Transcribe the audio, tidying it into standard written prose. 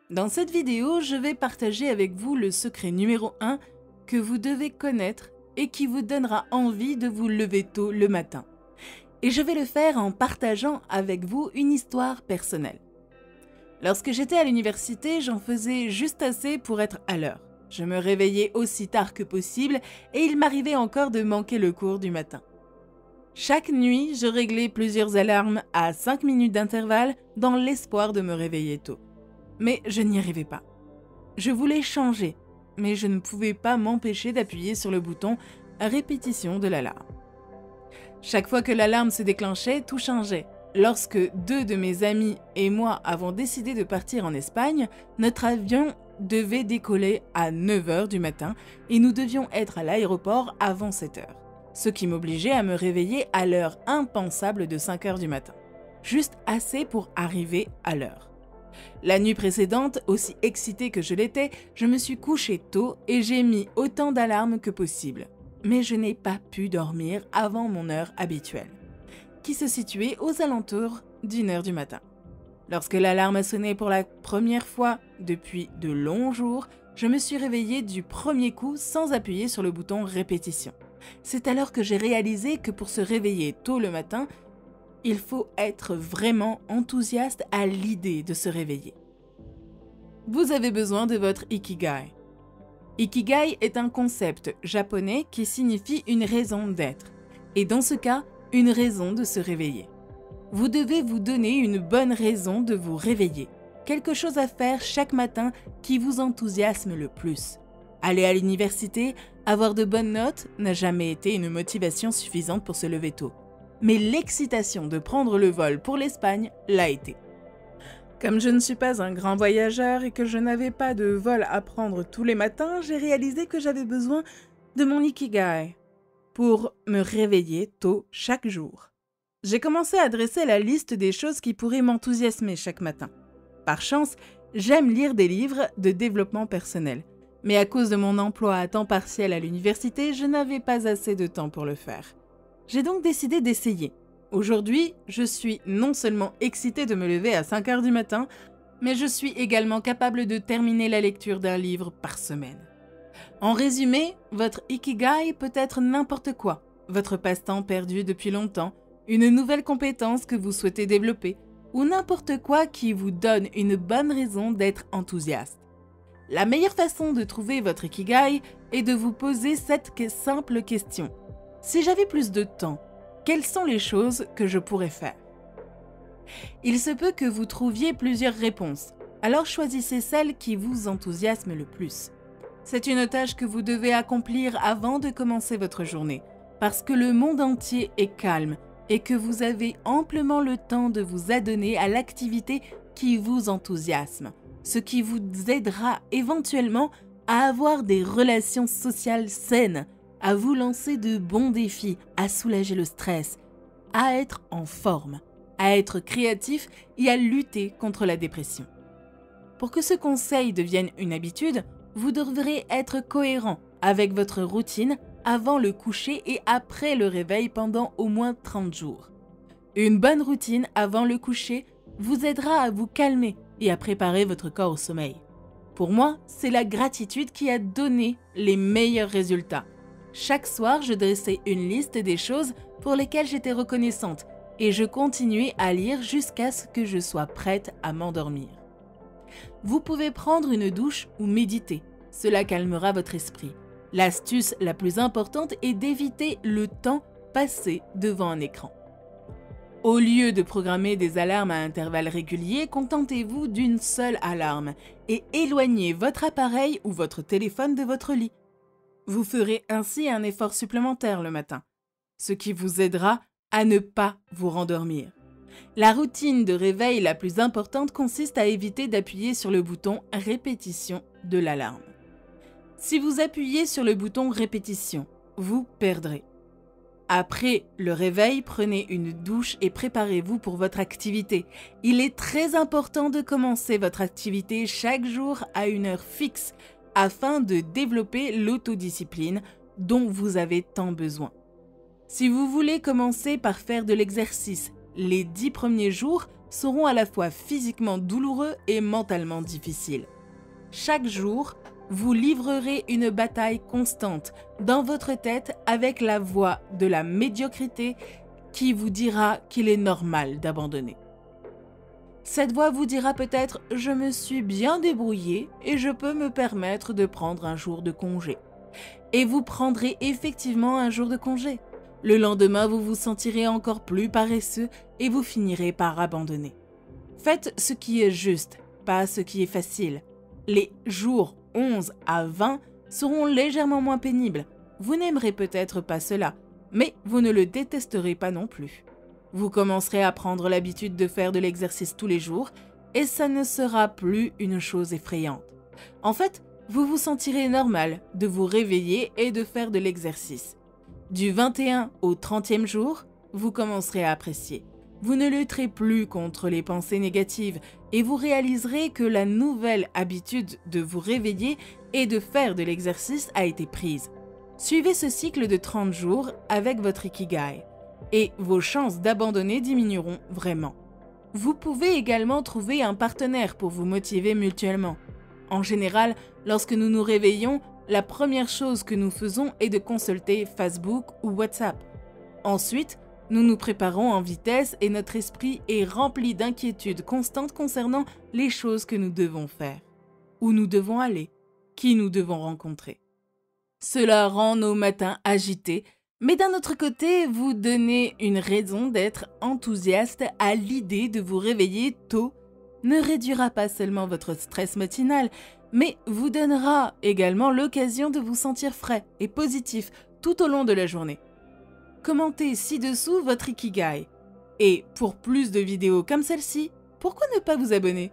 Dans cette vidéo, je vais partager avec vous le secret numéro 1 que vous devez connaître et qui vous donnera envie de vous lever tôt le matin. Et je vais le faire en partageant avec vous une histoire personnelle. Lorsque j'étais à l'université, j'en faisais juste assez pour être à l'heure. Je me réveillais aussi tard que possible et il m'arrivait encore de manquer le cours du matin. Chaque nuit, je réglais plusieurs alarmes à 5 minutes d'intervalle dans l'espoir de me réveiller tôt. Mais je n'y arrivais pas. Je voulais changer, mais je ne pouvais pas m'empêcher d'appuyer sur le bouton à répétition de l'alarme. Chaque fois que l'alarme se déclenchait, tout changeait. Lorsque 2 de mes amis et moi avons décidé de partir en Espagne, notre avion devait décoller à 9 h du matin et nous devions être à l'aéroport avant 7 h, ce qui m'obligeait à me réveiller à l'heure impensable de 5 h du matin, juste assez pour arriver à l'heure. La nuit précédente, aussi excitée que je l'étais, je me suis couchée tôt et j'ai mis autant d'alarmes que possible. Mais je n'ai pas pu dormir avant mon heure habituelle, qui se situait aux alentours d'1 h du matin. Lorsque l'alarme a sonné pour la première fois depuis de longs jours, je me suis réveillée du premier coup sans appuyer sur le bouton répétition. C'est alors que j'ai réalisé que pour se réveiller tôt le matin, il faut être vraiment enthousiaste à l'idée de se réveiller. Vous avez besoin de votre Ikigai. Ikigai est un concept japonais qui signifie une raison d'être, et dans ce cas, une raison de se réveiller. Vous devez vous donner une bonne raison de vous réveiller, quelque chose à faire chaque matin qui vous enthousiasme le plus. Aller à l'université, avoir de bonnes notes n'a jamais été une motivation suffisante pour se lever tôt. Mais l'excitation de prendre le vol pour l'Espagne l'a été. Comme je ne suis pas un grand voyageur et que je n'avais pas de vol à prendre tous les matins, j'ai réalisé que j'avais besoin de mon Ikigai pour me réveiller tôt chaque jour. J'ai commencé à dresser la liste des choses qui pourraient m'enthousiasmer chaque matin. Par chance, j'aime lire des livres de développement personnel. Mais à cause de mon emploi à temps partiel à l'université, je n'avais pas assez de temps pour le faire. J'ai donc décidé d'essayer. Aujourd'hui, je suis non seulement excitée de me lever à 5 h du matin, mais je suis également capable de terminer la lecture d'un livre par semaine. En résumé, votre Ikigai peut être n'importe quoi, votre passe-temps perdu depuis longtemps, une nouvelle compétence que vous souhaitez développer, ou n'importe quoi qui vous donne une bonne raison d'être enthousiaste. La meilleure façon de trouver votre Ikigai est de vous poser cette simple question. Si j'avais plus de temps, quelles sont les choses que je pourrais faire? Il se peut que vous trouviez plusieurs réponses, alors choisissez celle qui vous enthousiasme le plus. C'est une tâche que vous devez accomplir avant de commencer votre journée, parce que le monde entier est calme et que vous avez amplement le temps de vous adonner à l'activité qui vous enthousiasme, ce qui vous aidera éventuellement à avoir des relations sociales saines, à vous lancer de bons défis, à soulager le stress, à être en forme, à être créatif et à lutter contre la dépression. Pour que ce conseil devienne une habitude, vous devrez être cohérent avec votre routine avant le coucher et après le réveil pendant au moins 30 jours. Une bonne routine avant le coucher vous aidera à vous calmer et à préparer votre corps au sommeil. Pour moi, c'est la gratitude qui a donné les meilleurs résultats. Chaque soir, je dressais une liste des choses pour lesquelles j'étais reconnaissante et je continuais à lire jusqu'à ce que je sois prête à m'endormir. Vous pouvez prendre une douche ou méditer. Cela calmera votre esprit. L'astuce la plus importante est d'éviter le temps passé devant un écran. Au lieu de programmer des alarmes à intervalles réguliers, contentez-vous d'une seule alarme et éloignez votre appareil ou votre téléphone de votre lit. Vous ferez ainsi un effort supplémentaire le matin, ce qui vous aidera à ne pas vous rendormir. La routine de réveil la plus importante consiste à éviter d'appuyer sur le bouton « Répétition » de l'alarme. Si vous appuyez sur le bouton « Répétition », vous perdrez. Après le réveil, prenez une douche et préparez-vous pour votre activité. Il est très important de commencer votre activité chaque jour à une heure fixe afin de développer l'autodiscipline dont vous avez tant besoin. Si vous voulez commencer par faire de l'exercice les 10 premiers jours, seront à la fois physiquement douloureux et mentalement difficiles. Chaque jour, vous livrerez une bataille constante dans votre tête avec la voix de la médiocrité qui vous dira qu'il est normal d'abandonner. Cette voix vous dira peut-être « je me suis bien débrouillé et je peux me permettre de prendre un jour de congé ». Et vous prendrez effectivement un jour de congé. Le lendemain, vous vous sentirez encore plus paresseux et vous finirez par abandonner. Faites ce qui est juste, pas ce qui est facile. Les jours 11 à 20 seront légèrement moins pénibles. Vous n'aimerez peut-être pas cela, mais vous ne le détesterez pas non plus. Vous commencerez à prendre l'habitude de faire de l'exercice tous les jours et ça ne sera plus une chose effrayante. En fait, vous vous sentirez normal de vous réveiller et de faire de l'exercice. Du 21 au 30e jour, vous commencerez à apprécier. Vous ne lutterez plus contre les pensées négatives et vous réaliserez que la nouvelle habitude de vous réveiller et de faire de l'exercice a été prise. Suivez ce cycle de 30 jours avec votre Ikigai et vos chances d'abandonner diminueront vraiment. Vous pouvez également trouver un partenaire pour vous motiver mutuellement. En général, lorsque nous nous réveillons, la première chose que nous faisons est de consulter Facebook ou WhatsApp. Ensuite, nous nous préparons en vitesse et notre esprit est rempli d'inquiétudes constantes concernant les choses que nous devons faire, où nous devons aller, qui nous devons rencontrer. Cela rend nos matins agités, mais d'un autre côté, vous donnez une raison d'être enthousiaste à l'idée de vous réveiller tôt ne réduira pas seulement votre stress matinal, mais vous donnera également l'occasion de vous sentir frais et positif tout au long de la journée. Commentez ci-dessous votre Ikigai. Et pour plus de vidéos comme celle-ci, pourquoi ne pas vous abonner ?